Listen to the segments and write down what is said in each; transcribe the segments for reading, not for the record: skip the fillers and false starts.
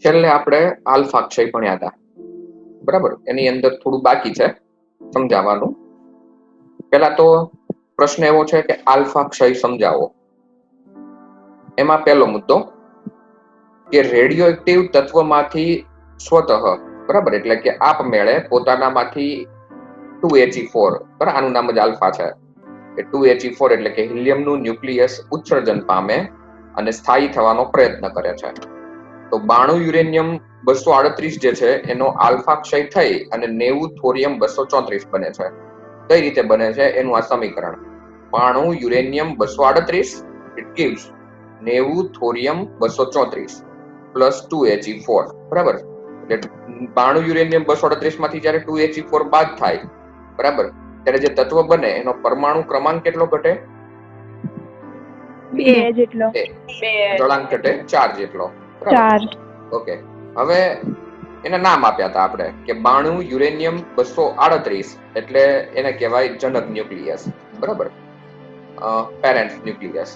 છેલ્લે આપણે આલ્ફા ક્ષય ભણ્યા હતા, બરાબર. એની અંદર થોડું બાકી છે સમજાવવાનું. પેલા તો પ્રશ્ન એવો છે કે આલ્ફા ક્ષય સમજાવો. એમાં પહેલો મુદ્દો કે રેડિયો એક્ટિવ તત્વમાંથી સ્વતઃ, બરાબર, એટલે કે આપમેળે પોતાનામાંથી 2He4, બરાબર, આનું નામ જ આલ્ફા છે. 2He4 એટલે કે હિલિયમનું ન્યુક્લિયસ ઉત્સર્જન પામે અને સ્થાયી થવાનો પ્રયત્ન કરે છે. તો 92 યુરેનિયમ 238 જે છે એનો આલ્ફા ક્ષય થઈ અને 90 થોરિયમ 234 બને છે. કઈ રીતે બને છે એનું આ સમીકરણ. 92 uranium 238 it gives 90 થોરિયમ 234 plus 2He4, બરાબર. એટલે 92 યુરેનિયમ 238 માંથી જયારે 2He4 બાદ થાય, બરાબર, ત્યારે જે તત્વ બને એનો પરમાણુ ક્રમાંક કેટલો ઘટે? 2 જેટલો. જળાંક ઘટે 4 જેટલો. 4. ઓકે. હવે એને નામ આપ્યા હતા આપણે કે 92 યુરેનિયમ 238 એટલે એને કહેવાય જનક ન્યુક્લિયસ, બરાબર, પેરેન્ટ ન્યુક્લિયસ.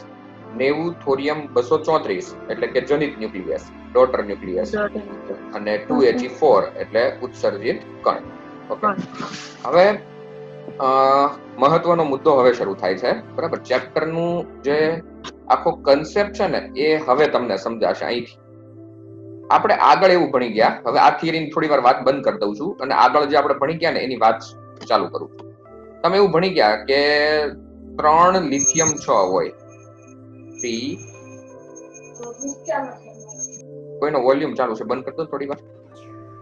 90 થોરિયમ 234 એટલે કે જનિત ન્યુક્લિયસ, ડોટર ન્યુક્લિયસ. અને 2He4 એટલે ઉત્સર્જિત કણ. ઓકે. હવે મહત્વનો મુદ્દો હવે શરૂ થાય છે, બરાબર. ચેપ્ટરનું જે આખો કન્સેપ્ટ છે ને એ હવે તમને સમજાશે અહીંથી. આપણે આગળ એવું ભણી ગયા, હવે આ થિયરીની થોડી વાર વાત બંધ કરી દઉં છું અને આગળ જે આપણે ભણી ગયા ને એની વાત ચાલુ કરું. તમે એવું ભણી ગયા કે 3 લિથિયમ 6 હોય. કોઈનો વોલ્યુમ ચાલુ છે, બંધ કરી દો થોડી વાર.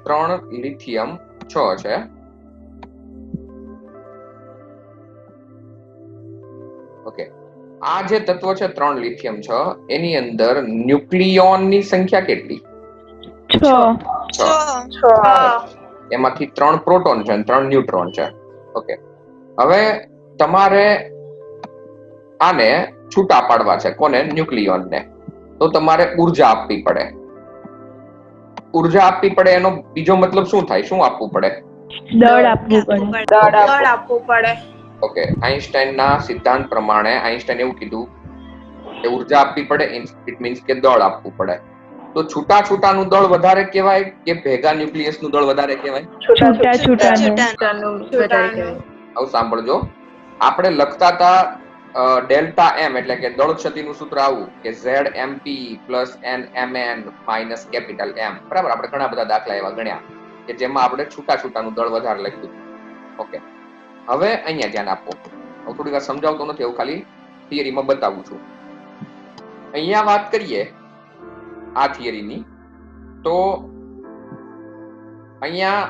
3 લિથિયમ 6 છે. ઓકે. આ જે તત્વ છે 3 લિથિયમ 6 એની અંદર ન્યુક્લિયોનની સંખ્યા કેટલી? 6. એમાંથી 3 પ્રોટોન છે અને 3 ન્યુટ્રોન છે. ઓકે. હવે તમારે આને છૂટા પાડવા છે. કોને? ન્યુક્લિયોનને. તો તમારે ઉર્જા આપવી પડે. ઉર્જા આપવી પડે એનો બીજો મતલબ શું થાય? શું આપવું પડે? દળ આપવું પડે. ઓકે. આઈન્સ્ટાઈનના સિદ્ધાંત પ્રમાણે આઈન્સ્ટાઈને એવું કીધું કે ઉર્જા આપવી પડે, ઇટ મીન્સ કે દળ આપવું પડે. તો છૂટા છૂટાનું દળ વધારે કહેવાય કે ભેગા ન્યુક્લિયસનું દળ વધારે કહેવાય? આવું સાંભળજો. આપણે લખતા હતા ડેલ્ટા એમ એટલે કે દળ ક્ષતિનું સૂત્ર આવું કે ZMP plus NMN minus capital M, બરાબર. આપણે ઘણા બધા દાખલા એવા ગણ્યા કે જેમાં આપણે છૂટા છૂટાનું દળ વધારે લખ્યું. ઓકે. હવે અહીંયા ધ્યાન આપો. હું થોડી વાર સમજાવતો નથી, હું ખાલી થિયરીમાં બતાવું છું. અહીંયા વાત કરીએ આ થિયરીની, તો અહીંયા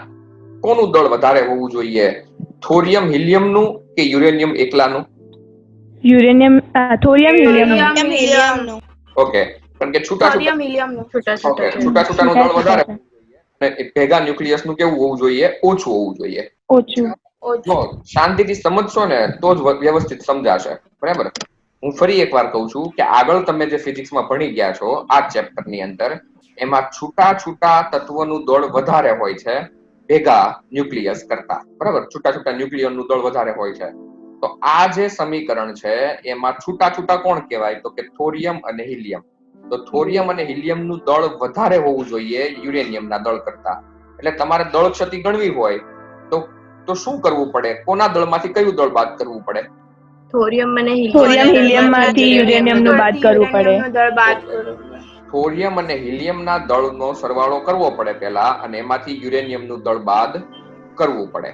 કોનું દળ વધારે હોવું જોઈએ? થોરિયમ હિલિયમનું કે યુરેનિયમ એકલાનું? થોરિયમ હિલિયમનું. ઓકે. કારણ કે છૂટા છૂટાનું દળ વધારે અને ભેગા ન્યુક્લિયસનું કેવું હોવું જોઈએ? ઓછું હોવું જોઈએ. જો શાંતિથી સમજશો ને તો જ વ્યવસ્થિત સમજાશે, બરાબર. હું ફરી એકવાર કહું છું કે આગળ તમે જે ફિઝિક્સમાં ભણી ગયા છો આ ચેપ્ટરની અંદર, એમાં છૂટા છૂટા તત્વનું દળ વધારે હોય છે ભેગા ન્યુક્લિયસ કરતા, બરાબર. છૂટા છૂટા ન્યુક્લિયનનું દળ વધારે હોય છે. તો આ જે સમીકરણ છે એમાં છૂટા છૂટા કોણ કહેવાય? તો કે થોરિયમ અને હિલિયમ. તો થોરિયમ અને હિલિયમનું દળ વધારે હોવું જોઈએ યુરેનિયમના દળ કરતા. એટલે તમારે દળ ક્ષતિ ગણવી હોય તો શું કરવું પડે? કોના દળમાંથી કયું દળ બાદ કરવું પડે? થોરિયમ હિલિયમમાંથી યુરેનિયમનું બાદ કરવું પડે. થોરિયમ અને હિલિયમના દળનો સરવાળો કરવો પડે પહેલા અને એમાંથી યુરેનિયમનું દળ બાદ કરવું પડે,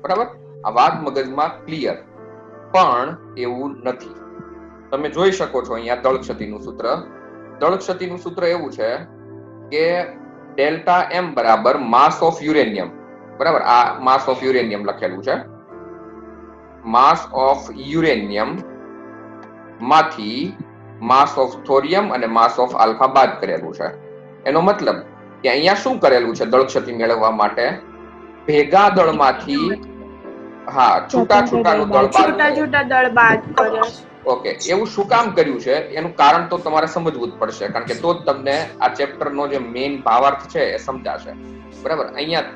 બરાબર. આ વાત મગજમાં ક્લિયર. પણ એવું નથી. તમે જોઈ શકો છો અહીંયા દળ ક્ષતિનું સૂત્ર. દળ ક્ષતિનું સૂત્ર એવું છે કે ડેલ્ટા M બરાબર માસ ઓફ યુરેનિયમ, બરાબર. આ માસ ઓફ યુરેનિયમ લખેલું છે. માસ ઓફ યુરેનિયમ માંથી માસ ઓફ થોરિયમ અને માસ ઓફ આલ્ફા બાદ કરેલું છે. એનો મતલબ કે અહીંયા શું કરેલું છે? દળ ક્ષતિ મેળવવા માટે ભેગા દળમાંથી છૂટા છૂટાનું દળ બાદ કર્યું. ઓકે. એવું શું કામ કર્યું છે એનું કારણ તો તમારે સમજવું જ પડશે, કારણ કે તો જ તમને આ ચેપ્ટરનો જે મેઇન ભાવાર્થ છે એ સમજાશે, બરાબર. અહીંયા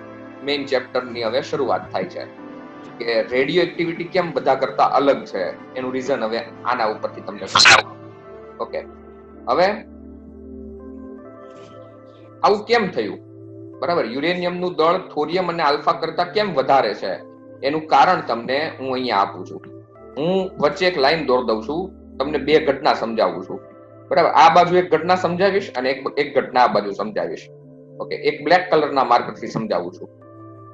મેઇન ચેપ્ટરની હવે શરૂઆત થાય છે કે રેડિયો એક્ટિવિટી કેમ બધા કરતા અલગ છે એનું રીઝન હવે આના ઉપરથી તમને સમજાવું. ઓકે. હવે આવું કેમ થયું? બરાબર, યુરેનિયમનું દળ થોરિયમ અને આલ્ફા કરતા કેમ વધારે છે એનું કારણ તમને હું અહીંયા આપું છું. હું વચ્ચે એક લાઈન દોર દઉં છું, તમને બે ઘટના સમજાવું છું. બરાબર, આ બાજુ એક ઘટના સમજાવીશ અને એક ઘટના આ બાજુ સમજાવીશ. ઓકે, એક બ્લેક કલરના માર્કરથી સમજાવું છું.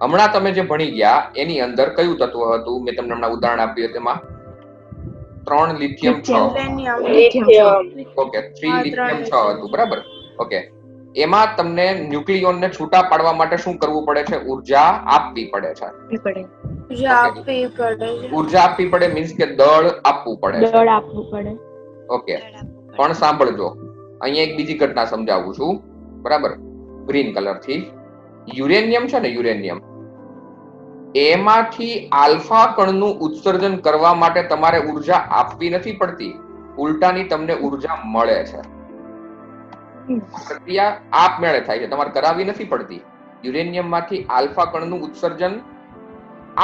હમણાં તમે જે ભણી ગયા એની અંદર કયું તત્વ હતું? મેં તમને હમણાં ઉદાહરણ આપ્યું તેમાં 3 લિથિયમ 6. ઓકે, 3 લિથિયમ 6 હતું. બરાબર, ઓકે. એમાં તમને ન્યુક્લિયોનને છૂટા પાડવા માટે શું કરવું પડે છે? ઉર્જા આપવી પડે છે. ઉર્જા આપવી પડે મીન્સ કે દળ આપવું પડે. ઓકે, પણ સાંભળજો, અહીંયા એક બીજી ઘટના સમજાવું છું. બરાબર, ગ્રીન કલર થી. યુરેનિયમ છે ને, યુરેનિયમ, એમાંથી આલ્ફા કણનું ઉત્સર્જન કરવા માટે તમારે ઉર્જા આપવી નથી પડતી, ઉલટાની તમને ઉર્જા મળે છે. પ્રક્રિયા આપમેળે થાય છે, તમારે કરાવવી નથી પડતી. યુરેનિયમ માંથી આલ્ફા કણનું ઉત્સર્જન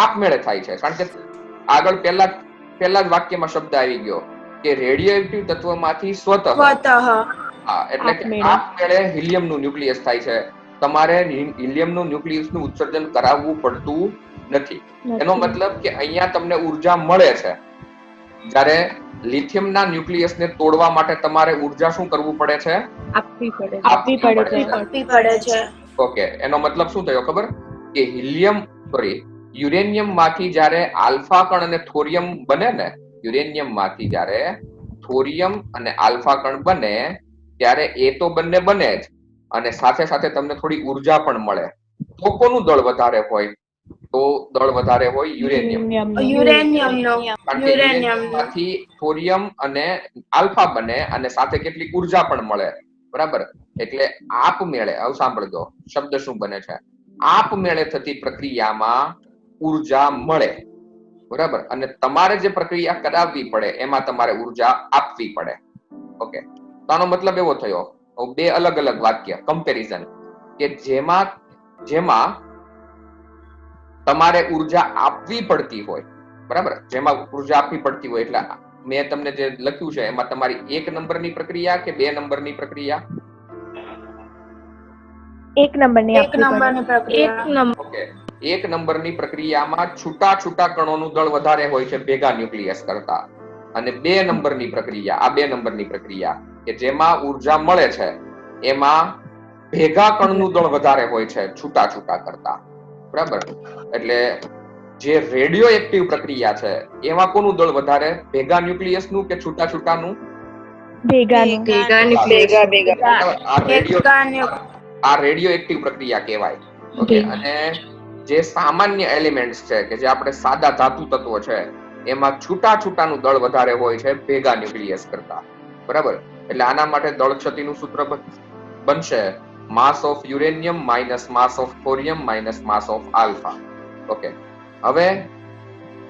આપમેળે થાય છે, કારણ કે આગળ પહેલા જ વાક્યમાં શબ્દ આવી ગયો કે રેડિયો એક્ટિવ તત્વમાંથી સ્વતઃ, એટલે કે આપમેળે હિલિયમનું ન્યુક્લિયસ થાય છે. તમારે હિલિયમનું ન્યુક્લિયસનું ઉત્સર્જન કરાવવું પડતું નથી. એનો મતલબ કે અહીંયા તમને ઉર્જા મળે છે. જ્યારે લિથિયમના ન્યુક્લિયસને તોડવા માટે તમારે ઉર્જા શું કરવું પડે છે? આપવી પડે છે. ઓકે, એનો મતલબ શું થયો ખબર? કે યુરેનિયમ માંથી જ્યારે આલ્ફા કણ અને થોરિયમ બને ને, યુરેનિયમ માંથી જ્યારે થોરિયમ અને આલ્ફા કણ બને ત્યારે એ તો બંને બને જ, અને સાથે સાથે તમને થોડી ઉર્જા પણ મળે. તો કોનું દળ વધારે હોય? તો દળ વધારે હોય યુરેનિયમમાંથી થોરિયમ અને આલ્ફા બને અને સાથે કેટલીક ઉર્જા પણ મળે. બરાબર, એટલે આપમેળે, હવે સાંભળજો શબ્દ શું બને છે. આપમેળે થતી પ્રક્રિયામાં ઉર્જા મળે. બરાબર, અને તમારે જે પ્રક્રિયા કરાવવી પડે એમાં તમારે ઉર્જા આપવી પડે. ઓકે, તો આનો મતલબ એવો થયો, બે અલગ અલગ વાક્ય કમ્પેરિઝન, કે જેમાં તમારે ઉર્જા આપવી પડતી હોય. બરાબર, જેમાં ઉર્જા આપવી પડતી હોય, એટલે મેં તમને જે લખ્યું છે એમાં તમારી 1 નંબરની પ્રક્રિયા કે 2 નંબરની પ્રક્રિયા? 1 નંબરની પ્રક્રિયા. ઓકે, 1 નંબરની પ્રક્રિયામાં છૂટા છૂટા કણોનું દળ વધારે હોય છે ભેગા ન્યુક્લિયસ કરતા. અને 2 નંબરની પ્રક્રિયા, આ 2 નંબરની પ્રક્રિયા કે જેમાં ઉર્જા મળે છે એમાં ભેગા કણનું દળ વધારે હોય છે છૂટા છૂટા કરતા. બરાબર, એટલે જે રેડિયો એક્ટિવ પ્રક્રિયા છે એમાં કોનું દળ વધારે? ભેગા ન્યુક્લિયસનું કે છૂટા છૂટાનું? આ રેડિયો એક્ટિવ પ્રક્રિયા કહેવાય. ઓકે, અને જે સામાન્ય એલિમેન્ટ્સ છે કે જે આપણે સાદા ધાતુ તત્વો છે એમાં છૂટા છૂટાનું દળ વધારે હોય છે ભેગા ન્યુક્લિયસ કરતા. બરાબર, એટલે આના માટે દળ ક્ષતિનું સૂત્ર બનશે માસ of uranium minus mass of thorium minus mass of alpha. Okay, હવે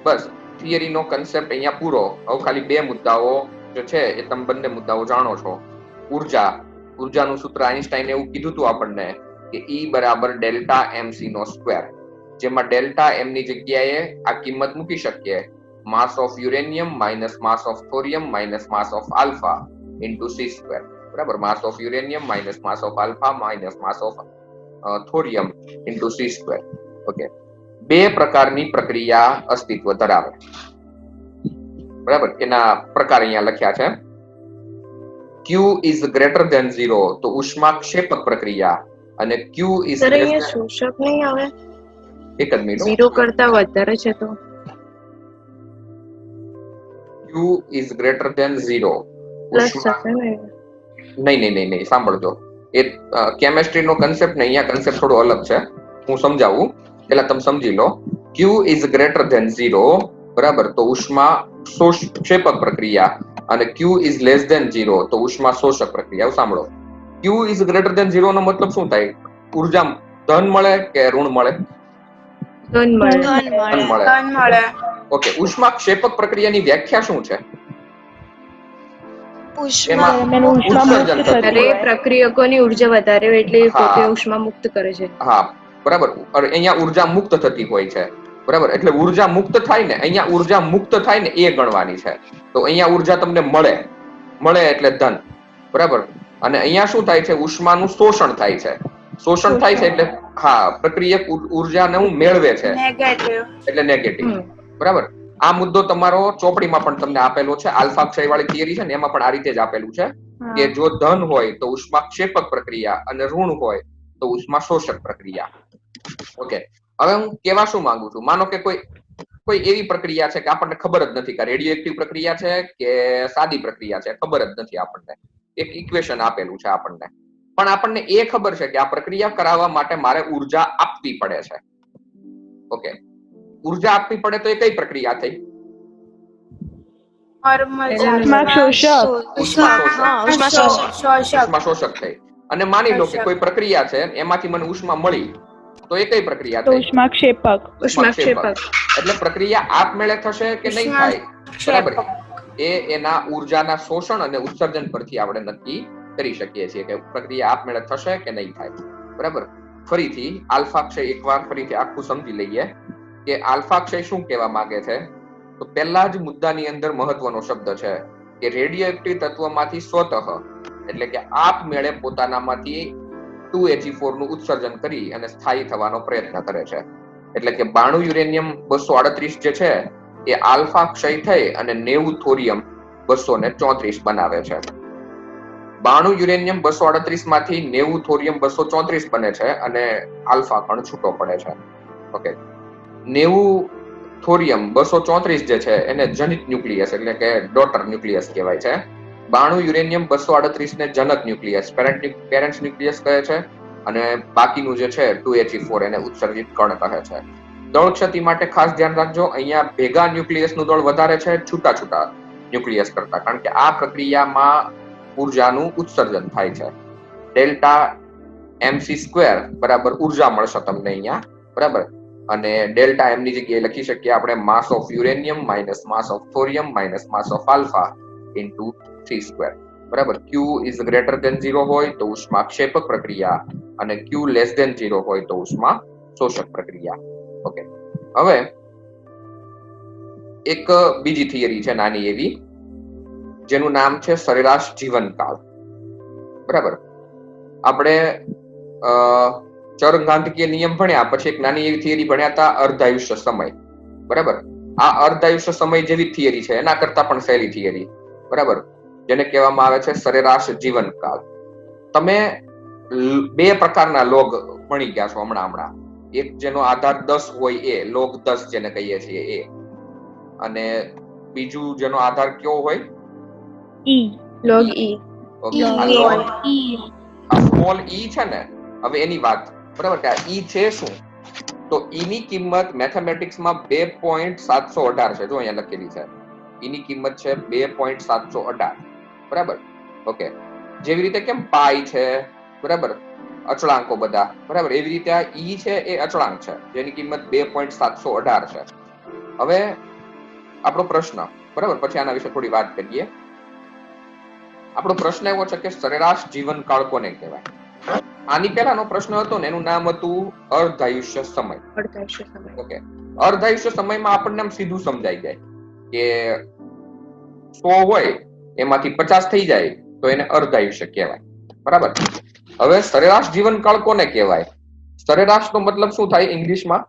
બસ થિયરીનો કન્સેપ્ટ અહીંયા પૂરો. હવે ખાલી 2 મુદ્દાઓ જે છે એ તમે બંને મુદ્દાઓ જાણો છો. ઉર્જાનું સૂત્ર આઈન્સ્ટાઈને એવું કીધું હતું આપણને કે E બરાબર ડેલ્ટા mc નો સ્ક્વેર, જેમાં ડેલ્ટા m ની જગ્યાએ આ કિંમત મૂકી શકીએ mass of uranium minus mass of thorium minus mass of alpha into c square. બરાબર, mass of uranium minus mass of alpha minus mass of thorium into c square. Okay, 2 પ્રકારની પ્રક્રિયા અસ્તિત્વ ધરાવે. બરાબર, એના પ્રકાર અહીંયા લખ્યા છે. Q is greater than 0 તો ઉષ્માક્ષેપક પ્રક્રિયા, અને Q is શોષક નહીં આવે. એક જ મિનિટ, 0 કરતા વધારે છે તો Q is greater than 0 નહીં, સાંભળજો. એ કેમેસ્ટ્રી નો કન્સેપ્ટ ને અહીંયા કન્સેપ્ટ થોડો અલગ છે, હું સમજાવું, પેલા તમે સમજી લો. Q is greater than 0, બરાબર, તો ઉષ્મા ક્ષેપક પ્રક્રિયા, અને Q is less than 0 તો ઉષ્મા શોષક પ્રક્રિયા. સાંભળો, Q is greater than 0 નો મતલબ શું થાય? ઉર્જા ધન મળે કે ઋણ મળે? ધન મળે. ઓકે, ઉષ્મા ક્ષેપક પ્રક્રિયાની વ્યાખ્યા શું છે? પ્રક્રિયકોની ઉર્જા વધારે હોય એટલે પોતે ઉષ્મા મુક્ત કરે છે. હા, બરાબર, અહીંયા ઉર્જા મુક્ત થતી હોય છે. બરાબર, એટલે ઉર્જા મુક્ત થાય ને, અહીંયા ઉર્જા મુક્ત થાય ને એ ગણવાની છે. તો અહીંયા ઉર્જા તમને મળે એટલે ધન. બરાબર, અને અહીંયા શું થાય છે, ઉષ્માનું શોષણ થાય છે. શોષણ થાય છે એટલે પ્રક્રિયક ઉર્જાને મેળવે છે એટલે નેગેટિવ. બરાબર. આ મુદ્દો તમારો ચોપડીમાં પણ તમને આપેલો છે, આલ્ફા ક્ષય વાળી થિયરી છે ને એમાં પણ આ રીતે જ આપેલું છે કે જો ધન હોય તો ઉષ્માક્ષેપક પ્રક્રિયા અને ઋણ હોય તો ઉષ્મા શોષક પ્રક્રિયા. ઓકે, હવે હું કેવા શું માંગુ છું, માનો કે કોઈ એવી પ્રક્રિયા છે કે આપણને ખબર જ નથી કે રેડિયો એક્ટિવ પ્રક્રિયા છે કે સાદી પ્રક્રિયા છે, ખબર જ નથી આપણને. એક ઇક્વેશન આપેલું છે આપણને, પણ આપણને એ ખબર છે કે આ પ્રક્રિયા કરાવવા માટે મારે ઉર્જા આપવી પડે છે. ઓકે, ઉર્જા આપવી પડે તો એ કઈ પ્રક્રિયા થઈ? ઉષ્મા શોષક થઈ. અને માની લો કે કોઈ પ્રક્રિયા છે એમાંથી મને ઉષ્મા મળી તો એ કઈ પ્રક્રિયા થઈ? ઉષ્માક્ષેપક. એટલે પ્રક્રિયા આપમેળે થશે કે નહીં થાય? બરાબર. એ એના ઉર્જાના શોષણ અને ઉત્સર્જન પરથી આપણે નક્કી કરી શકીએ છીએ કે પ્રક્રિયા આપમેળે થશે કે નહીં થાય. બરાબર. ફરીથી આલ્ફા ક્ષય એકવાર ફરીથી આખું સમજી લઈએ કે આલ્ફા ક્ષય શું કહેવા માંગે છે. તો પહેલા જ મુદ્દાની અંદર મહત્વનો શબ્દ છે કે રેડિયો એક્ટિવ તત્વમાંથી સ્વતઃ એટલે કે આપમેળે પોતાનામાંથી 2He4 નું ઉત્સર્જન કરી અને સ્થાયી થવાનો પ્રયત્ન કરે છે. એટલે કે 92 યુરેનિયમ 238 જે છે એ આલ્ફા ક્ષય થઈ અને 90 થોરિયમ 234 બનાવે છે. 92 યુરેનિયમ 238 માંથી 90 થોરિયમ 234 બને છે અને આલ્ફા કણ છૂટો પડે છે. ઓકે, 90 થોરિયમ 234 જે છે એને જનિત ન્યુક્લિયસ એટલે કે ડોટર ન્યુક્લિયસ કહેવાય છે. 92 યુરેનિયમ 238 ને જનક ન્યુક્લિયસ પેરેન્ટ્સ ન્યુક્લિયસ કહે છે અને બાકીનું જે છે 2He4 એને ઉત્સર્જિત કણ કહે છે. દળ ક્ષતિ માટે ખાસ ધ્યાન રાખજો, અહીંયા ભેગા ન્યુક્લિયસનું દળ વધારે છે છૂટા ન્યુક્લિયસ કરતા, કારણ કે આ પ્રક્રિયામાં ઉર્જાનું ઉત્સર્જન થાય છે. ડેલ્ટા mc² બરાબર ઉર્જા મળશે તમને અહીંયા. બરાબર. અને ડેલ્ટા એમ ની જગ્યાએ લખી શકીએ આપણે માસ of uranium minus mass of thorium minus mass of alpha into 3². બરાબર. Q ઇઝ ગ્રેટર ધેન 0 હોય તો ઉષ્માક્ષેપક પ્રક્રિયા અને Q લેસ ધેન 0 હોય તો ઉષ્મા શોષક પ્રક્રિયા. ઓકે, હવે એક બીજી થિયરી છે નાની એવી, જેનું નામ છે સરેરાશ જીવનકાળ. બરાબર. આપણે ચરઘાતાંકીય નિયમ ભણ્યા પછી એક નાની એવી થિયરી ભણ્યા હતા, અર્ધાયુષ્ય સમય. બરાબર. આ અર્ધાયુષ્ય સમય જેવી થિયરી છે, એના કરતા પણ સહેલી થિયરી. બરાબર, જેને કહેવામાં આવે છે સરેરાશ જીવનકાળ. તમે બે પ્રકારના લોગ ભણી ગયા છો હમણાં. એક જેનો આધાર 10 હોય એ લોગ 10 જેને કહીએ છીએ એ, અને બીજું જેનો આધાર કયો હોય? log e. ઓકે, આ સ્મોલ ઈ છે ને, હવે એની વાત. બરાબર, કે આ ઈ છે શું? તો ઈ ની કિંમત મેથેમેટિક્સમાં 2.718 છે. જો અહીંયા લખેલી છે, ઈ ની કિંમત છે 2.718. બરાબર. ઓકે, જેવી રીતે કેમ પાઈ છે, બરાબર, અચળાંકો બધા, બરાબર, એવી રીતે આ ઈ છે એ અચળાંક છે જેની કિંમત 2.718 છે. હવે આપણો પ્રશ્ન, બરાબર, પછી આના વિશે થોડી વાત કરીએ. આપણો પ્રશ્ન એવો છે કે સરેરાશ જીવનકાળ કોને કહેવાય? આની પહેલાનો પ્રશ્ન હતો ને, એનું નામ હતું અર્ધાયુષ્ય સમય. ઓકે, અર્ધાયુષ્ય સમયમાં આપણને આમ સીધું સમજાઈ જાય કે 100 હોય એમાંથી 50 થઈ જાય તો એને અર્ધાયુષ્ય કહેવાય. બરાબર. હવે સરેરાશ જીવનકાળ કોને કહેવાય? સરેરાશ નો મતલબ શું થાય ઇંગ્લિશમાં?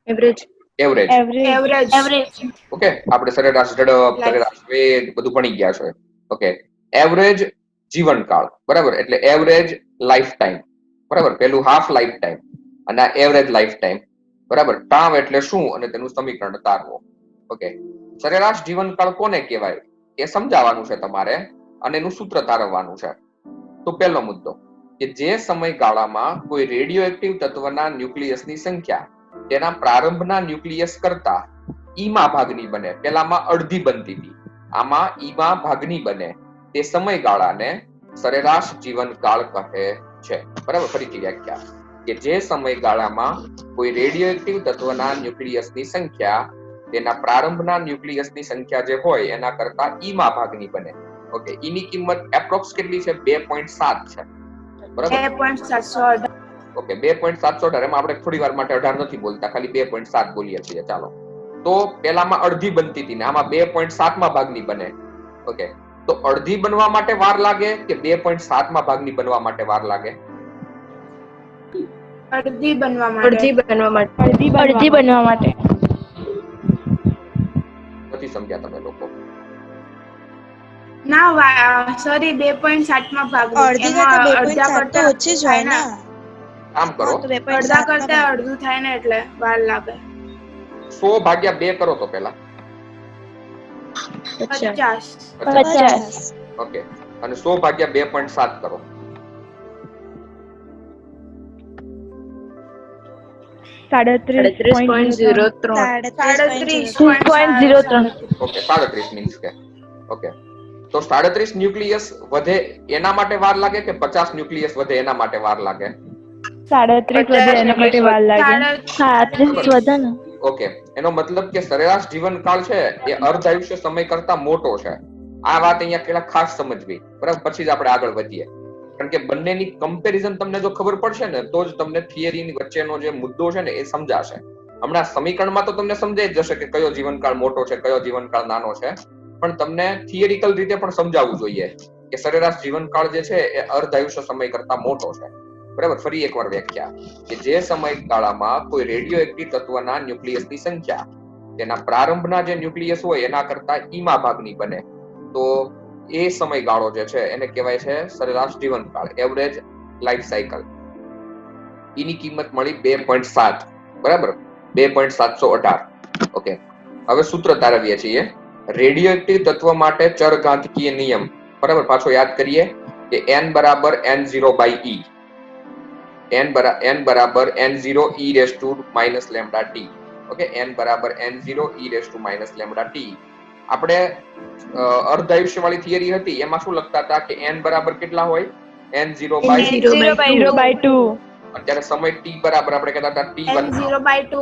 એવરેજ. ઓકે, આપણે સરેરાશ ઝડપ, સરેરાશ વેગ બધું ભણી ગયા છે. ઓકે, એવરેજ જીવનકાળ. બરાબર, એટલે એવરેજ લાઈફ ટાઈમ. બરાબર, પેલું હાફ લાઈફ ટાઈમ અને આ એવરેજ લાઈફ ટાઈમ. બરાબર, ટામ એટલે શું અને તેનું સમીકરણ તારવો. ઓકે, સરેરાશ જીવનકાળ કોને કહેવાય એ સમજાવવાનું છે તમારે અને એનું સૂત્ર તારવવાનું છે. તો પહેલો મુદ્દો કે જે સમયગાળામાં કોઈ રેડિયો એક્ટિવ તત્વના ન્યુક્લિયસની સંખ્યા તેના પ્રારંભના ન્યુક્લિયસ કરતા ઈમાં ભાગની બને, પેલામાં અડધી બનતી હતી, આમાં ઈમાં ભાગની બને, તે સમયગાળાને સરેરાશ જીવનકાળ કહે છે. બરાબર, ફરીથી વ્યાખ્યા કે જે સમયગાળામાં કોઈ રેડિયો એક્ટિવ તત્વના ન્યુક્લિયસની સંખ્યા તેના પ્રારંભના ન્યુક્લિયસની સંખ્યા જે હોય એના કરતા ઈમાં ભાગની બને. ઓકે, ઈની કિંમત એપ્રોક્સ કેટલી છે? 2.7 છે. બરાબર, 2.718. ઓકે, 2.718. એમાં આપણે થોડી વાર માટે 18 નથી બોલતા, ખાલી 2.7 બોલીએ છીએ. ચાલો, તો પેલામાં અડધી બનતી હતી ને આમાં 2.7 માં ભાગની બને. ઓકે, તો અડધી બનવા માટે વાર લાગે કે 2.7 માં ભાગની બનવા માટે વાર લાગે? અડધી બનવા માટે. અડધી બનવા માટે. નથી સમજ્યા તમે લોકો? ના સોરી, 2.7 માં ભાગવું. અડધી એમાં કરતા અડધા 2.7 તો કરતા ઓછી જ હોય ને. આમ કરો, તો 2.7 અડધા માં કરતા ભાગ. અડધું થાય ને એટલે વાર લાગે. 100 ભાગ્યા 2 કરો તો પેલા 50. 50. ઓકે, અને 100 ભાગ્યા 2.7 કરો. 37.03. 37.03. ઓકે, 37 મીન્સ કે ઓકે. તો 37 ન્યુક્લિયસ વધે એના માટે વાર લાગે કે 50 ન્યુક્લિયસ વધે એના માટે વાર લાગે? 37 વધે એના માટે વાર લાગે. 37 વધે ને. ઓકે, એનો મતલબ કે સરેરાશ જીવનકાળ છે એ અર્ધાયુષ્ય સમય કરતા મોટો છે. આ વાત અહીંયા પેલા ખાસ સમજવી, બરાબર? પછી જ આપણે આગળ વધીએ. કારણ કે બંનેની કમ્પેરિઝન તમને જો ખબર પડશે ને તો જ તમને થિયરીની વચ્ચેનો જે મુદ્દો છે ને એ સમજાશે. હમણાં સમીકરણમાં તો તમને સમજાઈ જ જશે કે કયો જીવનકાળ મોટો છે, કયો જીવનકાળ નાનો છે, પણ તમને થિયરિકલ રીતે પણ સમજાવવું જોઈએ કે સરેરાશ જીવનકાળ જે છે એ અર્ધાયુષ્ય સમય કરતા મોટો છે, બરાબર? ફરી એકવાર વ્યાખ્યા કે જે સમયગાળામાં કોઈ રેડિયો એક્ટિવ તત્વના ન્યુક્લિયસની સંખ્યા તેના પ્રારંભના જે ન્યુક્લિયસ હોય એના કરતા ઈમા ભાગની બને તો એ સમયગાળો જે છે એને કહેવાય છે સરેરાશ જીવનકાળ, એવરેજ લાઈફ સાયકલ. એની કિંમત મળી 2.7, બરાબર? 2.718. ઓકે, હવે સૂત્ર તારવીએ છીએ. રેડિયો એક્ટિવ તત્વ માટે ચરઘાતાંકીય નિયમ, બરાબર? પાછો યાદ કરીએ કે n બરાબર n0/e. n બરાબર n0 e raised to minus lambda t. Okay, n બરાબર n0 e raised to minus lambda t. આપણે અર્ધાયુષ્ય વાળી થિયરી હતી એમાં શું લખતા હતા કે n બરાબર કેટલા હોય? n0/2. અત્યારે સમય t બરાબર આપણે કહેતા હતા t1/2.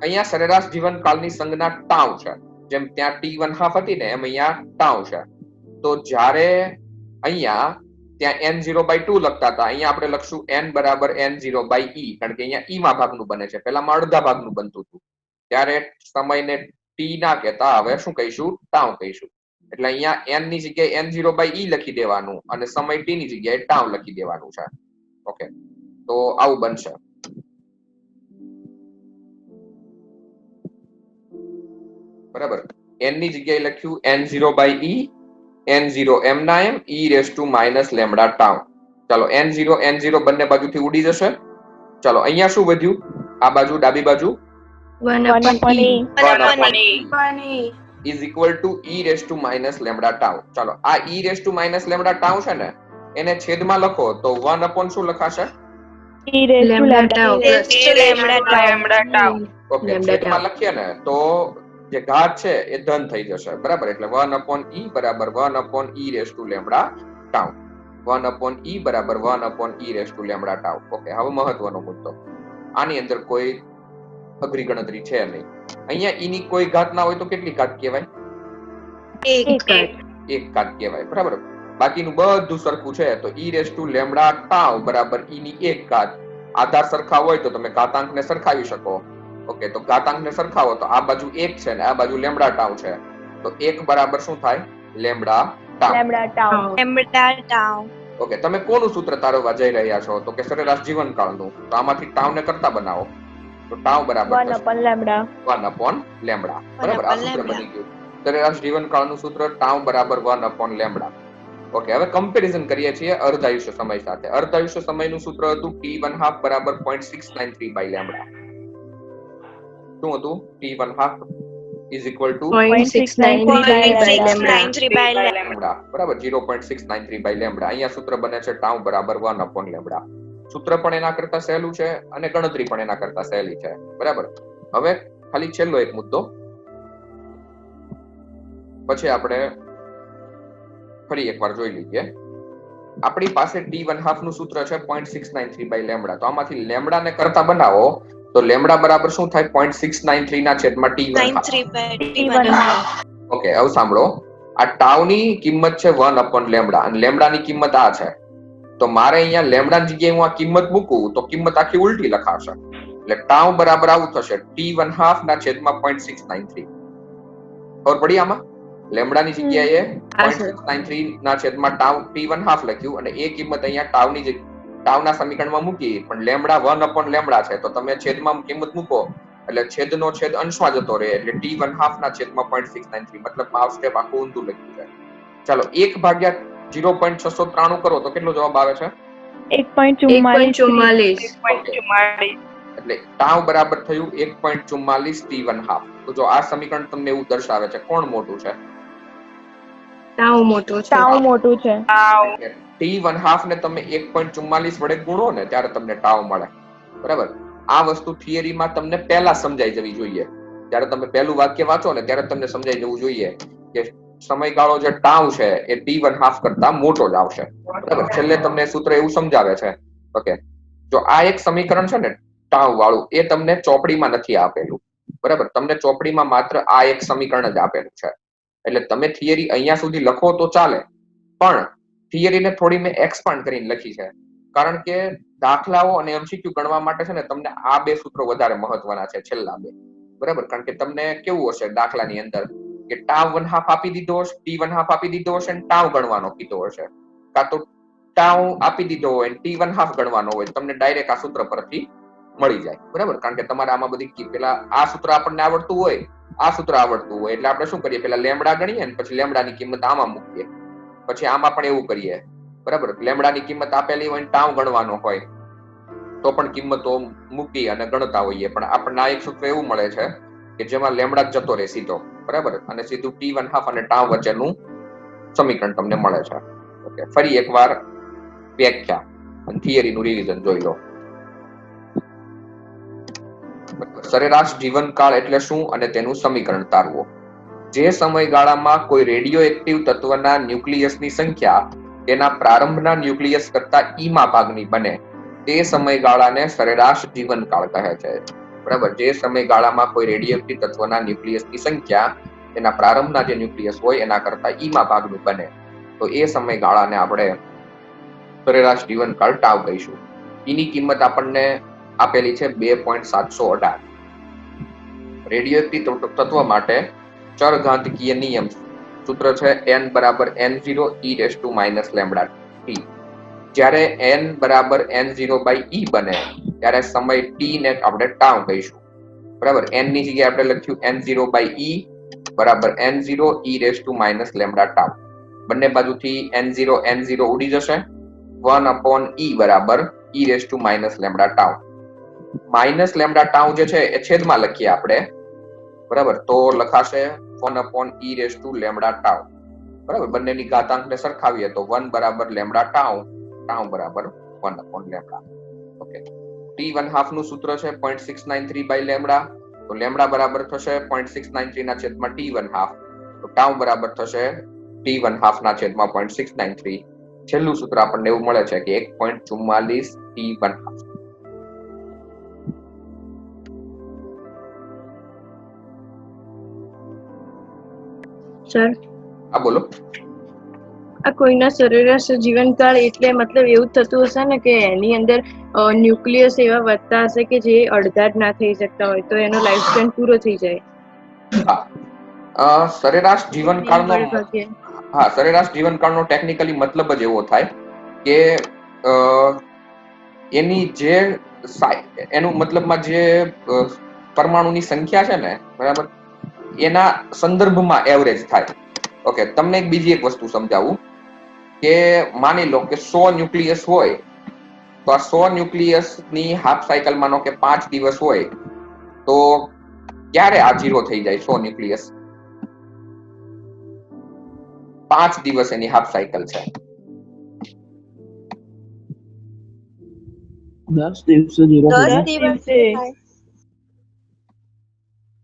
અહીંયા સરેરાશ જીવનકાળની સંજ્ઞા ટાઉ છે. જેમ ત્યાં t1/2 હતી ને એમ અહીંયા ટાઉ છે. તો જ્યારે અહીંયા ત્યાં n0/2 લખતા હતા, અહીંયા આપણે લખશું n બરાબર n0/e, કારણ કે અહીંયા e માં ભાગનું બને છે, પેલામાં અડધા ભાગનું બનતું હતું. ત્યારે સમયને t ના કહેતા, હવે શું કહીશું? ટાઉ કહીશું. એટલે અહીંયા n ની જગ્યાએ n0/e લખી દેવાનું અને સમય t ની જગ્યાએ ટાઉ લખી દેવાનું છે. ઓકે, તો આવું બનશે. બરાબર, n ની જગ્યાએ લખ્યું n0/e, n0 m ના m, e raised to minus lambda tau. ચાલો, n0 બંને બાજુથી ઉડી જશે. ચાલો, અહીંયા શું વધ્યું? આ બાજુ ડાબી બાજુ 1/e is equal to e raised to minus lambda tau. ચાલો, આ e raised to minus lambda tau છે ને એને છેદમાં લખો તો 1 શું લખાશે? e raised to lambda tau. Okay, છેદમાં લખીએ ને તો જે ઘાત છે એ ધન થઈ જશે, બરાબર? એટલે 1/e બરાબર 1/e raised to lambda tau. 1/e બરાબર 1/e raised to lambda tau. Okay, હવે મહત્વનો મુદ્દો. આની અંદર કોઈ અઘરી ગણતરી છે નહીં. અહીંયા e ની કોઈ ઘાત ના હોય તો કેટલી ઘાત કહેવાય? એક ઘાત કહેવાય, બરાબર? બાકીનું બધું સરખું છે તો e raised to lambda tau બરાબર e ની એક ઘાત. આધાર સરખા હોય તો તમે ઘાતાંકને સરખાવી શકો. ઓકે, તો ઘાતાંકને સરખાવો તો આ બાજુ 1 છે ને આ બાજુ લેમ્બડા ટાઉ છે, તો 1 બરાબર શું થાય? Lambda tau. ઓકે, તમે કોનું સૂત્ર તારવવા જઈ રહ્યા છો? તો કે સરેરાશ જીવનકાળનું. તો આમાંથી ટાઉ ને કરતા બનાવો તો ટાઉ બરાબર 1/લેમ્બડા. બરાબર, આ સૂત્ર બની ગયું. સરેરાશ જીવનકાળનું સૂત્ર ટાઉ બરાબર 1/લેમ્બડા. ઓકે, હવે કમ્પેરિઝન કરીએ છીએ અર્ધાયુષ્ય સમય સાથે. અર્ધાયુષ્ય સમયનું સૂત્ર હતું t1/2 બરાબર 0.693/લેમ્બડા. શું હતું? t1/2 is equal to 0.693/લેમ્બડા, બરાબર? 0.693/લેમ્બડા. અહીંયા સૂત્ર બને છે ટાઉ બરાબર 1/લેમ્બડા. સૂત્ર પણ એના કરતા સહેલું છે અને ગણતરી પણ એના કરતા સહેલી છે, બરાબર? હવે ખાલી છેલ્લો એક મુદ્દો, પછી આપણે ફરી એકવાર જોઈ લઈએ. આપણી પાસે t1/2 નું સૂત્ર છે 0.693/લેમ્બડા. તો આમાંથી લેમ્બડા ને કરતા બનાવો તો લેમ્બડા બરાબર શું થાય? 0.693 ના છેદમાં t1/2. ઓકે, હવે સાંભળો, આ ટાઉ ની કિંમત છે 1/લેમ્બડા અને લેમ્બડા ની કિંમત આ છે. તો મારે અહીંયા લેમ્બડા ની જગ્યાએ હું આ કિંમત મૂકું તો કિંમત આખી ઉલટી લખાશે. એટલે ટાઉ બરાબર આવું થશે t1/2 ના છેદમાં 0.693. ખબર પડી આમાં? લેમડાની જગ્યાએ 0.693 ના છેદમાં ટાઉ t1 હાફ લખ્યું અને એ કિંમત અહીંયા ટાઉના સમીકરણમાં મૂકી, પણ લેમડા 1/લેમડા છે તો તમે છેદમાં કિંમત મૂકો એટલે છેદનો છેદ અંશમાં જતો રહે એટલે t1 હાફ ના છેદમાં 0.693, મતલબ હાફ સ્ટેપ આખું ઊંધું લખ્યું છે. ચાલો 1/0.693 કરો તો કેટલો જવાબ આવે છે? 1.44. એટલે ટાઉ બરાબર થયું 1.44 t1 હાફ. તો જો આ સમીકરણ તમને એવું દર્શાવે છે કોણ મોટું છે? ટાઉ મોટું છે. ટાઉ મોટું છે. t1 હાફ ને તમે 1.44 વડે ગુણો ને ત્યારે તમને ટાઉ મળે. બરાબર? આ વસ્તુ થિયરીમાં તમને પહેલા સમજાઈ જવી જોઈએ. જ્યારે તમે પહેલું વાક્ય વાંચો ને ત્યારે તમને સમજાઈ જવું જોઈએ કે સમયગાળો જે ટાઉ છે એ t1 હાફ કરતા મોટો જ આવશે. બરાબર? છેલ્લે તમને સૂત્ર એવું સમજાવે છે. ઓકે, જો આ એક સમીકરણ છે ને ટાઉ વાળું, એ તમને ચોપડીમાં નથી આપેલું. બરાબર? તમને ચોપડીમાં માત્ર આ એક સમીકરણ જ આપેલું છે. એટલે તમે થિયરી અહીંયા સુધી લખો તો ચાલે, પણ થિયરીને થોડી મેં એક્સપાન્ડ કરીને લખી છે. કારણ કે દાખલાઓ અને એમસીક્યુ ગણવા માટે છે ને તમને આ બે સૂત્રો વધારે મહત્વના છે, છેલ્લા બે. બરાબર? કારણ કે તમને કેવું હશે દાખલાની અંદર કે ટાઉ 1 હાફ આપી દીધો હશે, t1 હાફ આપી દીધો હશે અને ટાઉ ગણવાનો કીધો હશે, કાં તો ટાઉ આપી દીધો હોય t1 હાફ ગણવાનો હોય, તમને ડાયરેક્ટ આ સૂત્ર પરથી મળી જાય. બરાબર? કારણ કે તમારે આમાં બધી પેલા આ સૂત્ર આપણને આવડતું હોય, આ સૂત્ર આવડતું હોય એટલે આપણે શું કરીએ, પેલા લેમડા ગણીએ ને પછી લેમડાની કિંમત આમાં મૂકીએ, પછી આમાં પણ એવું કરીએ. બરાબર? લેમડાની કિંમત આપેલી હોય ટાઉ ગણવાનો હોય તો પણ કિંમતો મૂકી અને ગણતા હોઈએ, પણ આપણને આ એક સૂત્ર એવું મળે છે કે જેમાં લેમડા જતો રહે સીધો. બરાબર? અને સીધું t1 હાફ અને ટાઉ વચ્ચેનું સમીકરણ તમને મળે છે. ઓકે, ફરી એકવાર વ્યાખ્યા અને થિયરીનું રિવિઝન જોઈ લો. સરેરાશ જીવનકાળ એટલે શું અને તેનું સમીકરણ તારવો. જે સમયગાળામાં કોઈ રેડિયો એક્ટિવ તત્વના ન્યુક્લિયસની સંખ્યા તેના પ્રારંભના ન્યુક્લિયસ કરતા ઈમા ભાગની બને તે સમયગાળાને સરેરાશ જીવનકાળ કહે છે. બરાબર? જે સમયગાળામાં કોઈ રેડિયો એક્ટિવ તત્વના ન્યુક્લિયસની સંખ્યા તેના પ્રારંભના જે ન્યુક્લિયસ હોય એના કરતા ઈમા ભાગનું બને તો એ સમયગાળાને આપણે સરેરાશ જીવનકાળ ટાઉ કહીશું. એની કિંમત આપણને આપેલી છે 2.718. રેડિયો એક્ટિવ તત્વ માટે ચરઘાતાંકીય નિયમ સૂત્ર છે n બરાબર n0 e raised to minus lambda t. જ્યારે n બરાબર n0 by e બને ત્યારે સમય t ને આપણે ટાઉ કહીશું. બરાબર? n ની જગ્યાએ આપણે લખ્યું n0 by e બરાબર n0 e raised to minus lambda tau. બંને બાજુથી n0 ઉડી જશે. 1/e બરાબર e raised to minus lambda tau. Minus lambda tau જે છે એ છેદમાં લખીએ આપણે. બરાબર? તો લખાશે 1/e raised to lambda tau. બરાબર? બંનેની ઘાતાંકને સરખાવીએ તો 1 બરાબર લેમ્ડા ટાઉ, ટાઉ બરાબર 1/લેમ્ડા. ઓકે, t1 હાફ નું સૂત્ર છે 0.693 by લેમ્ડા, તો લેમ્ડા બરાબર થશે 0.693 ના છેદમાં t1 હાફ, તો ટાઉ બરાબર થશે t1 હાફ ના છેદમાં 0.693. છેલ્લું સૂત્ર આપણને એવું મળે છે કે 1.44 t1 હાફ. સર, હા બોલો. આ કોઈના સરેરાશ જીવનકાળ એટલે મતલબ એવું થતું હશે ને કે એની અંદર ન્યુક્લિયસ એવા વધતા હશે કે જે અડધા જ ના થઈ શકતા હોય તો એનો લાઈફ સ્પેન પૂરો થઈ જાય. સરેરાશ જીવનકાળનો ટેકનિકલી મતલબ જ એવો થાય કે એની જે એનું મતલબમાં જે પરમાણુની સંખ્યા છે ને, બરાબર, એના સંદર્ભમાં એવરેજ થાય. ઓકે, તમને એક બીજી એક વસ્તુ સમજાવું કે માની લો કે 100 ન્યુક્લિયસ હોય તો આ 100 ન્યુક્લિયસ ની હાફ સાયકલ માનો કે 5 દિવસ હોય તો ક્યારે આ 0 થઈ જાય? 100 ન્યુક્લિયસ 5 દિવસ એની હાફ સાયકલ છે. 10 દિવસે 0 થઈ જાય.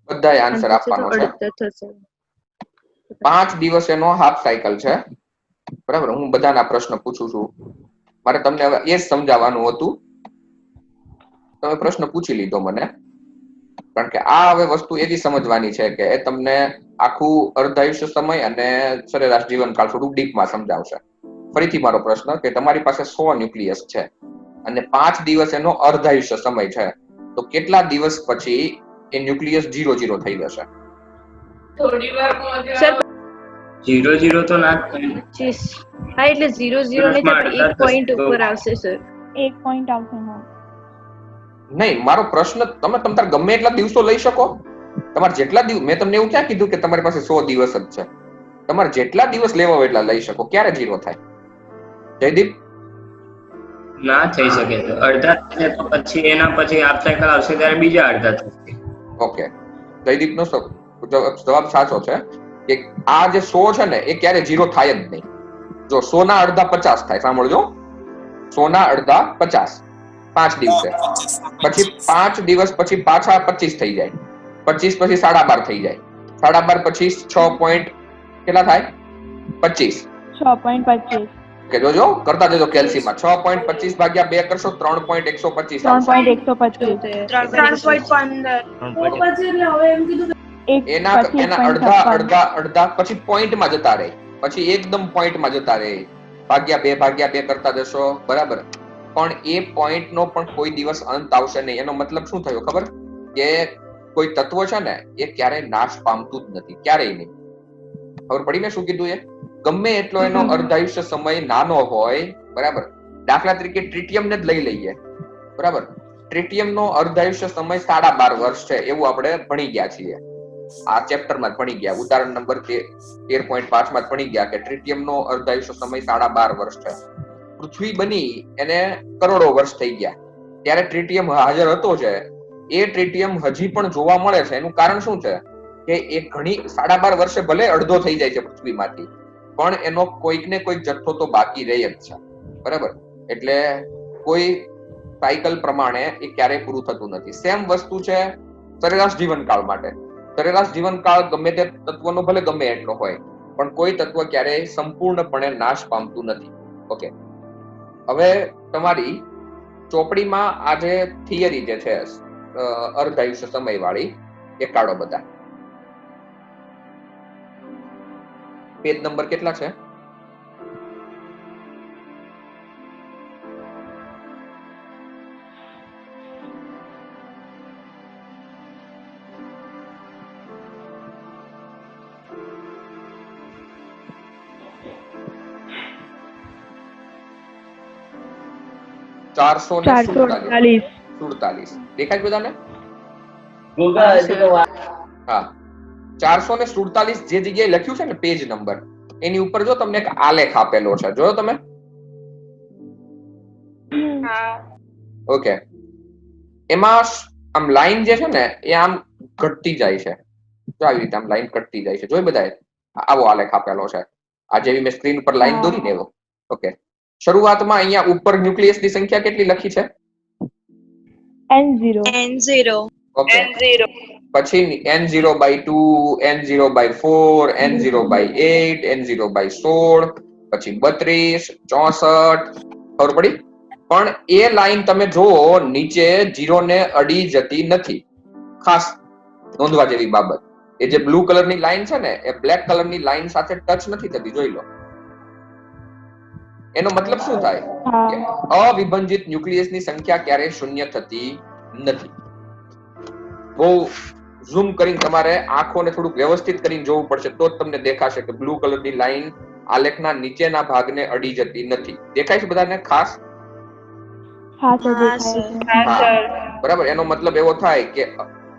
બધાએ આન્સર આપવાનો છે. 5 દિવસ એનો હાફ સાયકલ છે. બરાબર? હું બધાના પ્રશ્ન પૂછું છું, મારે તમને હવે એ જ સમજાવવાનું હતું. તમે પ્રશ્ન પૂછી લીધો મને, કારણ કે આ હવે વસ્તુ એવી સમજવાની છે કે એ તમને આખું અર્ધાયુષ્ય સમય અને સરેરાશ જીવનકાળ થોડું ડીપમાં સમજાવશે. ફરીથી મારો પ્રશ્ન કે તમારી પાસે 100 ન્યુક્લિયસ છે અને 5 દિવસ એનો અર્ધાયુષ્ય સમય છે, તો કેટલા દિવસ પછી એ ન્યુક્લિયસ 0 થઈ જશે? સર 0 તો ના જ થાય ને. 25 હા એટલે 0 ને તો આપણે 1 પોઈન્ટ ઉપર આવશે સર. 1 પોઈન્ટ આવશે હા. નહીં, મારો પ્રશ્ન તમે તમારે ગમે એટલા દિવસો લઈ શકો. તમારે જેટલા દિવસ, મેં તમને એવું ક્યાં કીધું કે તમારી પાસે 100 દિવસ જ છે. તમારે જેટલા દિવસ લેવા હોય એટલા લઈ શકો. ક્યારે 0 થાય જયદીપ? ના થઈ શકે તો અડધા થશે તો પછી એના પછી હાફ સાયકલ આવશે ત્યારે બીજા અડધા થશે. ઓકે, જયદીપનો જવાબ સાચો છે કે આ જે 100 છે ને એ ક્યારે 0 થાય જ નહીં. જો 100 ના અડધા 50 થાય, સાંભળજો, 100 ના અડધા 50 5 દિવસે, પછી 5 દિવસ પછી પાછા 25 થઈ જાય, 25 પછી 12.5 થઈ જાય, 12.5 પછી 6 પોઈન્ટ કેટલા થાય? 25. 6.25. કે જોજો કરતા જજો કેલ્સીમાં. 6.25 ભાગ્યા 2 કરશો 3.125 આવશે. 3.125. એના અડધા પછી પોઈન્ટમાં જતા રહે, પછી એકદમ પોઈન્ટમાં જતા રહે. ભાગ્યા 2 કરતા જશો, બરાબર. પણ એ પોઈન્ટ નો પણ કોઈ દિવસ અંત આવશે નહીં. એનો મતલબ શું થયો ખબર? કે કોઈ તત્વ છે ને એ ક્યારેય નાશ પામતું જ નથી, ક્યારેય નહીં. ખબર પડી ને શું કીધું? એ ગમે એટલો એનો અર્ધાયુષ્ય સમય નાનો હોય, બરાબર. દાખલા તરીકે ટ્રિટિયમ ને જ લઈ લઈએ, બરાબર. ટ્રિટિયમ નો અર્ધાયુષ્ય સમય 12.5 વર્ષ છે, એવું આપણે ભણી ગયા છીએ. આ ચેપ્ટરમાં જ ભણી ગયા. ઉદાહરણ નંબર 13.5 માં ભણી ગયા કે ટ્રિટિયમ નો અર્ધાયુષ્ય સમય 12.5 વર્ષ છે. પૃથ્વી બની એને કરોડો વર્ષ થઈ ગયા, ત્યારે ટ્રિટિયમ હાજર હતો છે. એ ટ્રિટિયમ હજી પણ જોવા મળે છે. એનું કારણ શું છે? કે એ ઘણી 12.5 વર્ષે ભલે અડધો થઈ જાય છે પૃથ્વીમાંથી, પણ એનો કોઈક ને કોઈક જથ્થો તો બાકી રહે જ છે, બરાબર. એટલે કોઈ સાયકલ પ્રમાણે એ ક્યારેય પૂરું થતું નથી. સેમ વસ્તુ છે સરેરાશ જીવનકાળ માટે. સરેરાશ જીવનકાળ ગમે તે તત્વનો ભલે ગમે એટલો હોય, પણ કોઈ તત્વ ક્યારેય સંપૂર્ણપણે નાશ પામતું નથી. ઓકે, હવે તમારી ચોપડીમાં આ જે થિયરી જે છે અર્ધાયુષ્ય સમય વાળી, એ કાઢો બધા. પેજ નંબર કેટલા છે? ચારસો 47. દેખાય બધાને? હા, 447 જે જગ્યાએ લખ્યું છે ને પેજ નંબર, એની ઉપર જો તમને એક આલેખ આપેલો છે, જોયો તમે? ઓકે, એમાં આમ લાઈન જે છે ને એ આમ ઘટતી જાય છે. જો આવી રીતે આમ લાઈન ઘટતી જાય છે, જોઈ બધાએ? આવો આલેખ આપેલો છે. આ જેવી મેં સ્ક્રીન ઉપર લાઈન દોરી ને એવો. ઓકે, શરૂઆતમાં અહીંયા ઉપર ન્યુક્લિયસની સંખ્યા કેટલી લખી છે? N0. ઓકે, પછી N0/2, N0/4, N0/8, N0/16, પછી 32, 64. ખબર પડી? પણ એ લાઈન તમે જુઓ નીચે 0 ને અડી જતી નથી. ખાસ નોંધવા જેવી બાબત, એ જે બ્લુ કલરની લાઈન છે ને એ બ્લેક કલરની લાઈન સાથે ટચ નથી થતી, જોઈ લો. એનો મતલબ શું થાય? કે અવિભાજિત ન્યુક્લિયસની સંખ્યા ક્યારે શૂન્ય થતી નથી. બહુ ઝૂમ કરીને તમારે આંખોને થોડુંક વ્યવસ્થિત કરીને જોવું પડશે, તો જ તમને દેખાશે કે બ્લુ કલરની લાઈન આલેખના નીચેના ભાગને અડી જતી નથી. દેખાય છે બધાને? ખાસ બરાબર. એનો મતલબ એવો થાય કે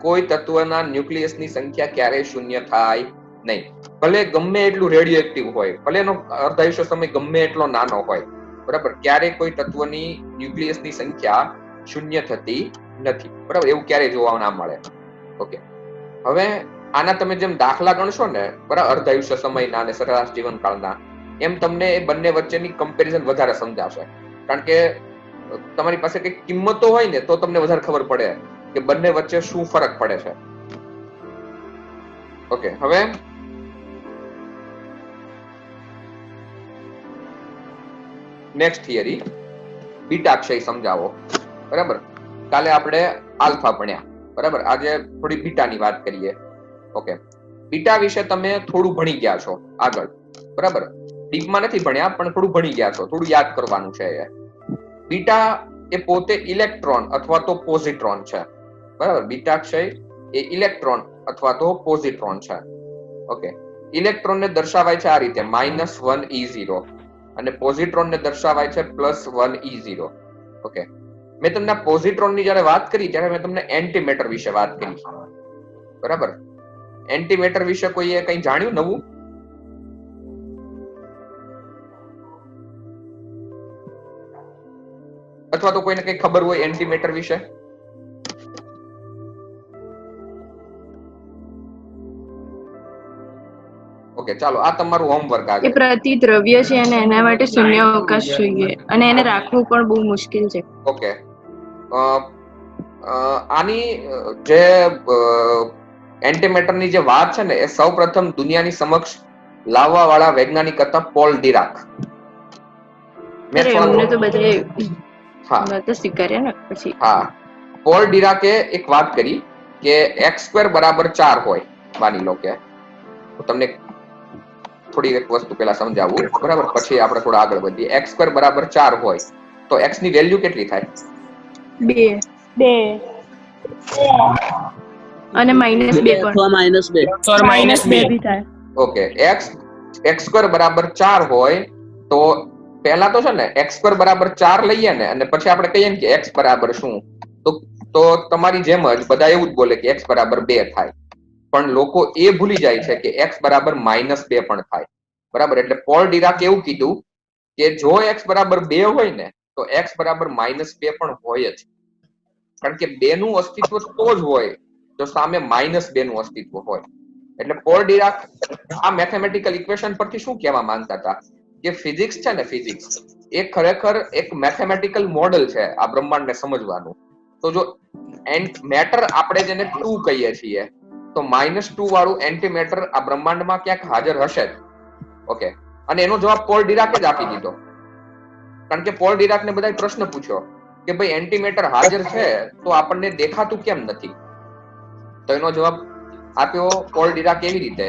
કોઈ તત્વના ન્યુક્લિયસની સંખ્યા ક્યારે શૂન્ય થાય નહીં. ભલે ગમે એટલું રેડિયો એક્ટિવ હોય, ભલે એનો અર્ધાયુષ્ય સમય ગમે એટલો નાનો હોય, બરાબર, ક્યારે કોઈ તત્વની ન્યુક્લિયસની સંખ્યા શૂન્ય થતી નથી, બરાબર. એવું ક્યારે જોવા ના મળે. ઓકે, હવે આના તમે જેમ દાખલા ગણશો ને, બરાબર, અર્ધાયુષ્ય સમયના અને સરેરાશ જીવનકાળના, એમ તમને એ બંને વચ્ચેની કમ્પેરિઝન વધારે સમજાશે. કારણ કે તમારી પાસે કઈ કિંમતો હોય ને તો તમને વધારે ખબર પડે કે બંને વચ્ચે શું ફરક પડે છે. ઓકે, હવે નેક્સ્ટ થિયરી, બીટા ક્ષય સમજાવો. બરાબર, કાલે આપણે આલ્ફા ભણ્યા, બરાબર. આજે થોડી બીટાની વાત કરીએ. ઓકે, બીટા વિશે તમે થોડું ભણી ગયા છો આગળ, બરાબર. ડીપમાં નથી ભણ્યા પણ થોડું ભણી ગયા છો, થોડું યાદ કરવાનું છે. બીટા એ પોતે ઇલેક્ટ્રોન અથવા તો પોઝિટ્રોન છે, બરાબર. બીટા ક્ષય એ ઇલેક્ટ્રોન અથવા તો પોઝિટ્રોન છે. ઓકે, ઇલેક્ટ્રોન ને દર્શાવાય છે આ રીતે -1e0 અને પોઝિટ્રોન ને દર્શાવાય છે +1e0. ઓકે, મેં તમને પોઝિટ્રોન ની જયારે વાત કરી ત્યારે મેં તમને એન્ટીમેટર વિશે વાત કરી, બરાબર? એન્ટીમેટર વિશે કોઈએ કંઈ જાણ્યું નવું? અથવા તો કોઈને કઈ ખબર હોય એન્ટીમેટર વિશે? ઓકે, ચાલો આ તમારું હોમવર્ક એ પ્રતિદ્રવ્ય છે અને એના માટે શૂન્ય અવકાશ જોઈએ અને એને રાખવું પણ બહુ મુશ્કેલ છે. ઓકે, આની જે એન્ટીમેટરની જે વાત છે ને એ સૌપ્રથમ દુનિયાની સમક્ષ લાવવા વાળા વૈજ્ઞાનિક હતા પોલ ડિરાક. એમને તો બધે હા તો સ્વીકાર્યા ને પછી. હા, પોલ ડિરાકે એક વાત કરી કે x² બરાબર 4 હોય. માની લો કે તમને થોડી એક વસ્તુ પહેલા સમજાવું, બરાબર? પછી આપણે થોડા આગળ વધીએ. x² બરાબર 4 હોય તો x ની વેલ્યુ કેટલી થાય? 2 અને -2 પણ અથવા -2 બી થાય. ઓકે, x² બરાબર 4 હોય તો પહેલા તો છે ને x² બરાબર 4 લઈએ ને અને પછી આપણે કહીએ ને કે x બરાબર શું, તો તમારી જેમ જ બધા એવું જ બોલે કે x બરાબર 2 થાય. પણ લોકો એ ભૂલી જાય છે કે x બરાબર -2 પણ થાય, બરાબર? એટલે પોલ ડિરાકે એવું કીધું કે જો x બરાબર 2 હોય ને તો x બરાબર -2 પણ હોય જ, કારણ કે 2 નું અસ્તિત્વ તો જ હોય જો સામે -2 નું અસ્તિત્વ હોય. એટલે પોલ ડિરાક આ મેથેમેટિકલ ઇક્વેશન પરથી શું કહેવા માંગતા હતા કે ફિઝિક્સ છે ને, ફિઝિક્સ એ ખરેખર એક મેથેમેટિકલ મોડેલ છે આ બ્રહ્માંડને સમજવાનું. તો જો મેટર આપણે જેને 2 કહીએ છીએ તો -2 વાળું એન્ટીમેટર આ બ્રહ્માંડમાં ક્યાંક હાજર હશે જ. ઓકે, અને એનો જવાબ પોલ ડિરાકે જ આપી દીધો, કારણ કે પોલ ડિરાકને બધાએ પ્રશ્ન પૂછ્યો કે ભાઈ એન્ટીમેટર હાજર છે તો આપણને દેખાતું કેમ નથી? તો એનો જવાબ આપ્યો પોલ ડિરાક એવી રીતે,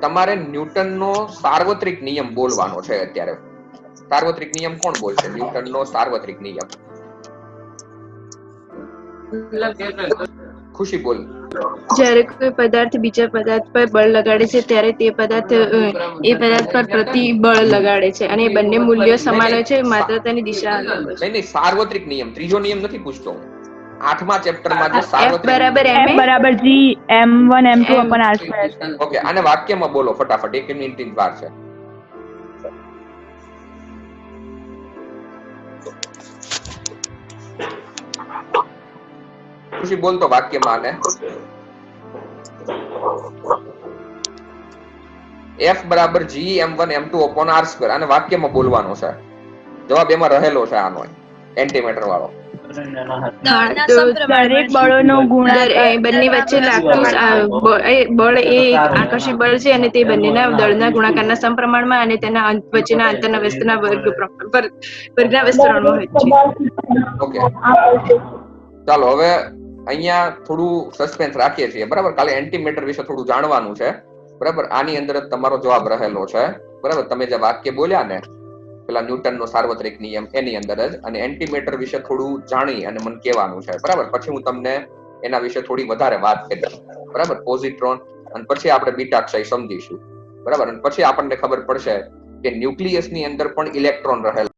તમારે ન્યૂટનનો સાર્વત્રિક નિયમ બોલવાનો છે અત્યારે. સાર્વત્રિક નિયમ કોણ બોલશે? ન્યૂટનનો સાર્વત્રિક નિયમ. ખુશી બોલ. જ્યારે કોઈ પદાર્થ બીજા પદાર્થ પર બળ લગાડે છે ત્યારે તે પદાર્થ એ પદાર્થ પર પ્રતિબળ લગાડે છે અને એ બંને મૂલ્યો સમાન હોય છે, માત્ર તેની દિશા અલગ હોય છે. નહીં, સાર્વત્રિક નિયમ. ત્રીજો નિયમ નથી પૂછતો હું. 8મા ચેપ્ટરમાં જે F સાર્વત્રિક બરાબર F બરાબર G m1 m2 upon r². Okay, આને વાક્યમાં બોલો ફટાફટ, 1 મિનિટની વાર છે. ખુશી બોલતો વાક્યમાં આને. F બરાબર G m1 m2 upon r². આને વાક્યમાં બોલવાનો છે. જવાબ એમાં રહેલો છે આનો, એન્ટીમેટર વાળો. દરેક બળોનો ગુણાકાર બંને વચ્ચે લાગતું બળ એ આકર્ષી બળ છે અને તે બંનેના દળના ગુણાકારના સમપ્રમાણમાં અને તેના વચ્ચેના અંતરના વ્યસ્તના વર્ગના વિસ્તરણમાં હોય છે. ઓકે, ચાલો હવે અહીંયા થોડું સસ્પેન્સ રાખીએ છીએ, બરાબર? કાલે એન્ટીમેટર વિશે થોડું જાણવાનું છે, બરાબર? આની અંદર જ તમારો જવાબ રહેલો છે, બરાબર? તમે જે વાક્ય બોલ્યા ને પેલા ન્યૂટનનો સાર્વત્રિક નિયમ, એની અંદર જ, અને એન્ટીમેટર વિશે થોડું જાણી અને મને કહેવાનું છે, બરાબર? પછી હું તમને એના વિશે થોડી વધારે વાત કરીશ, બરાબર? પોઝિટ્રોન, અને પછી આપણે બીટા ક્ષય સમજીશું, બરાબર? અને પછી આપણને ખબર પડશે કે ન્યુક્લિયસની અંદર પણ ઇલેક્ટ્રોન રહેલા